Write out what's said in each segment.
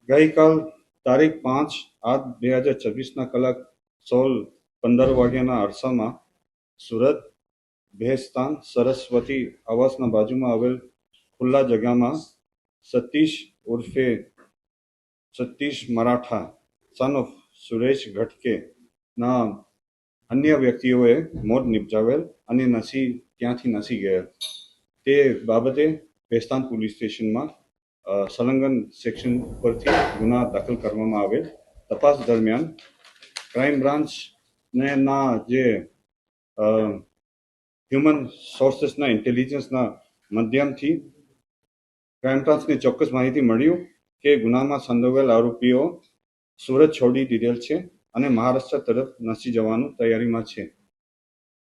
ગઈકાલ તારીખ 5/8/2026 કલાક 16:15 વાગ્યાના અરસામાં સુરત ભેસ્તાન સરસ્વતી આવાસના બાજુમાં આવેલ ખુલ્લા જગ્યામાં સતીશ મરાઠા સન ઓફ સુરેશ ઘટકે ના અન્ય વ્યક્તિઓએ મોત નિપજાવેલ અને ત્યાંથી નસી ગયેલ. તે બાબતે ભેસ્તાન પોલીસ સ્ટેશનમાં સંલગ્ન સેક્શન પરથી ગુના દાખલ કરવામાં આવેલ. તપાસ દરમિયાન ક્રાઇમ બ્રાન્ચના જે હ્યુમન સોર્સેસના ઇન્ટેલિજન્સના માધ્યમથી ક્રાઇમ બ્રાન્ચને ચોક્કસ માહિતી મળ્યું કે ગુનામાં સંડોવાયેલ આરોપીઓ સુરત છોડી દીધેલ છે અને મહારાષ્ટ્ર તરફ નસી જવાનું તૈયારીમાં છે.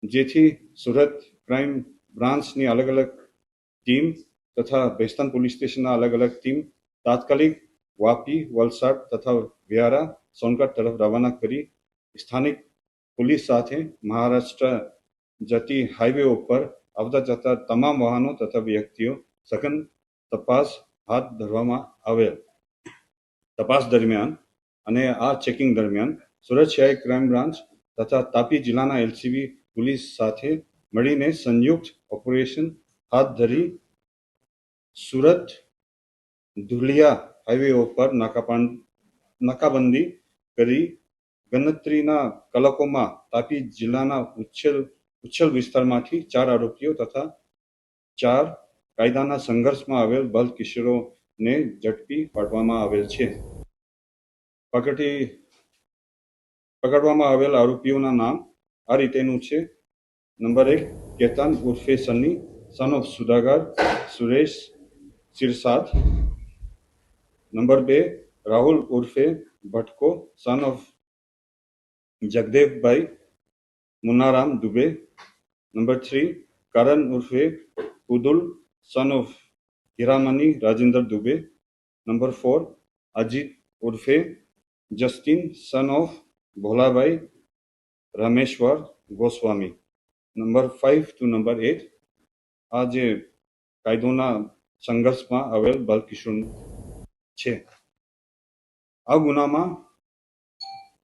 જેથી સુરત ક્રાઇમ બ્રાન્ચની અલગ અલગ ટીમ તથા ભેસ્તાન પોલીસ સ્ટેશનના અલગ અલગ ટીમ તાત્કાલિક વાપી, વલસાડ તથા વ્યારા, સોનગઢ તરફ રવાના કરી સ્થાનિક પોલીસ સાથે મહારાષ્ટ્ર જતી હાઈવે ઉપર આવતા જતા તમામ વાહનો તથા વ્યક્તિઓ સઘન તપાસ હાથ ધરવામાં આવેલ. તપાસ દરમિયાન અને આ ચેકિંગ દરમિયાન સુરત શહેર ક્રાઇમ બ્રાન્ચ તથા તાપી જિલ્લાના એલસીબી પોલીસ સાથે મળીને સંયુક્ત ઓપરેશન હાથ ધરી સુરત ધુલિયા હાઈવે ઉપર નાકાબંધી કરી ગણતરીના કલાકોમાં તાપી જિલ્લાના ઉચ્છલ વિસ્તારમાંથી 4 આરોપીઓ તથા 4 કાયદાના સંઘર્ષમાં આવેલ બાલ કિશોરોને ઝડપી પાડવામાં આવેલ છે. પકડવામાં આવેલ આરોપીઓના નામ આ રીતેનું છે. નંબર 1 કેતન ઉર્ફે Sunny son of Sudagar Suresh Sirsad. Number 2 Rahul ઉર્ફે Bhatko son of Jagdevbhai Munaram Dubey. Number 3 Karan ઉર્ફે Udul son of Hiramani Rajendra Dubey. Number 4 Ajit ઉર્ફે Justin son of Bholabhai Rameshwar Goswami. Number 5 to number 8 આ જે કાયદોના સંઘર્ષમાં આવેલ બાલકિશોર છે. આ ગુનામાં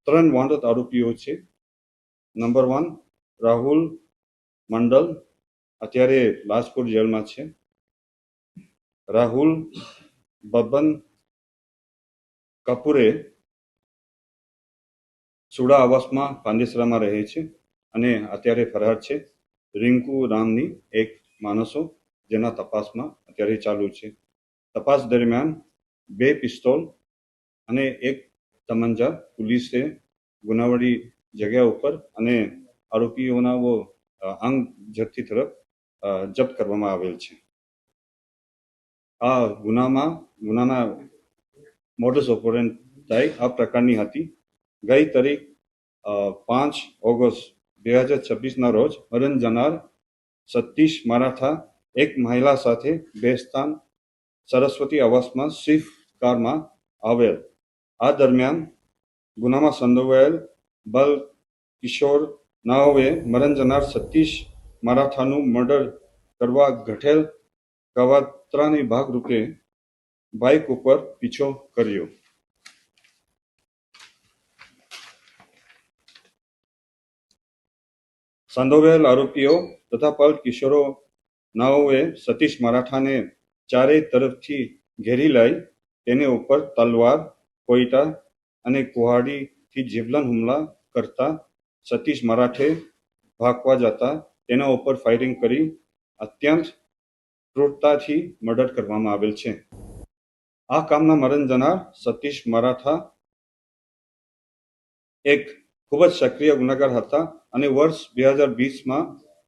3 વોન્ટેડ આરોપીઓ છે. નંબર 1 રાહુલ મંડલ અત્યારે લાજપુર જેલમાં છે. રાહુલ બબન કપૂરે સુડા આવાસમાં પાંડેસરામાં રહે છે અને અત્યારે ફરાર છે. રિંકુ રામની એક માણસો જેના તપાસમાં અત્યારે ચાલુ છે. તપાસ દરમિયાન 2 પિસ્તોલ અને 1 તમંજા પોલીસે ગુનાવાળી જગ્યા ઉપર અને આરોપીઓના અંગ જથ્થી તરફ જપ્ત કરવામાં આવેલ છે. આ ગુનાના મોડસ ઓપરેન્ડી આ પ્રકારની હતી. ગઈ તારીખ 5 ઓગસ્ટ 2026ના રોજ મરણ જનાર સતીશ મરાઠા એક મહિલા સાથે ભેસ્તાન સરસ્વતી આવાસમાં સ્વિફ્ટ કારમાં આવેલ. આ દરમિયાન ગુનામાં સંડોવાયેલ બાલ કિશોર નાઓએ મરણ જનાર સતીશ મરાઠાનું મર્ડર કરવા ઘટેલ કાવતરાની ભાગરૂપે બાઇક ઉપર પીછો કર્યો. સંડોવાયેલ આરોપીઓ તથા બાલ કિશોરો નાઓએ સતીશ મરાઠાને ચારેય તરફથી ઘેરી લઈ તેને ઉપર તલવાર, કોયટા અને કુહાડીથી જીવલેણ હુમલા કરતા સતીશ મરાઠે ભાગવા જતા તેના ઉપર ફાયરિંગ કરી અત્યંત ક્રૂરતાથી મર્ડર કરવામાં આવેલ છે. આ કામના મરણ જનાર સતીશ મરાઠા એક ખૂબ જ સક્રિય ગુનેગાર હતા અને વર્ષ 2020માં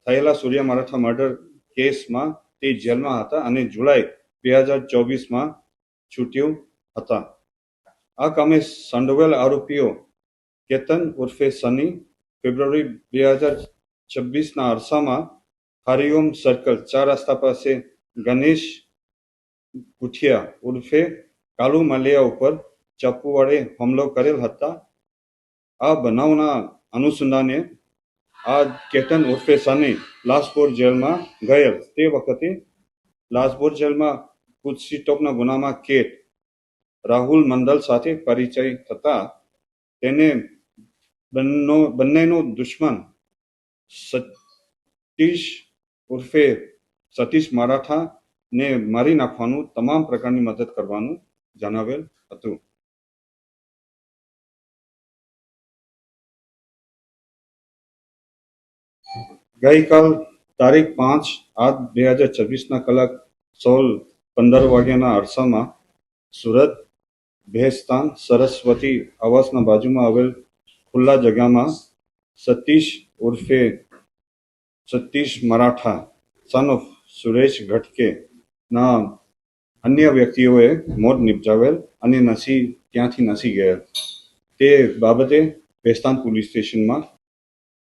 થયેલા સૂર્યા મરાઠા મર્ડર કેસમાં તે જેલમાં હતા અને જુલાઈ 2024માં છૂટ્યો હતા. આ કામે સંડોવાયેલ આરોપીઓ કેતન ઉર્ફે સની ફેબ્રુઆરી 2026ના અરસામાં હરિઓમ સર્કલ 4 રસ્તા પાસે ગણેશ ગુઠિયા ઉર્ફે કાલુ મલિયા ઉપર ચાકુ વડે હુમલો કરેલ હતા. આ બનાવના અનુસંધાને આ કેતન ઉર્ફે સની લાજપોર જેલમાં ગયેલ. તે વખતે લાજપોર જેલમાં કુત્સી ટોપના ગુનામાં કેદ રાહુલ મંડલ સાથે પરિચય થતા તેને બંનેનો દુશ્મન સતીશ ઉર્ફે સતીશ મરાઠાને મારી નાખવાનું તમામ પ્રકારની મદદ કરવાનું જણાવેલ હતું. ગઈકાલ તારીખ 5/8/2024 કલાક 16:15 વાગ્યાના અરસામાં સુરત ભેસ્તાન સરસ્વતી આવાસના બાજુમાં આવેલ ખુલ્લા જગ્યામાં સતીશ ઉર્ફે સતીશ મરાઠા સન ઓફ સુરેશ ઘટકે ના અન્ય વ્યક્તિઓએ મોત નિપજાવેલ અને ત્યાંથી નસી ગયેલ. તે બાબતે ભેસ્તાન પોલીસ સ્ટેશનમાં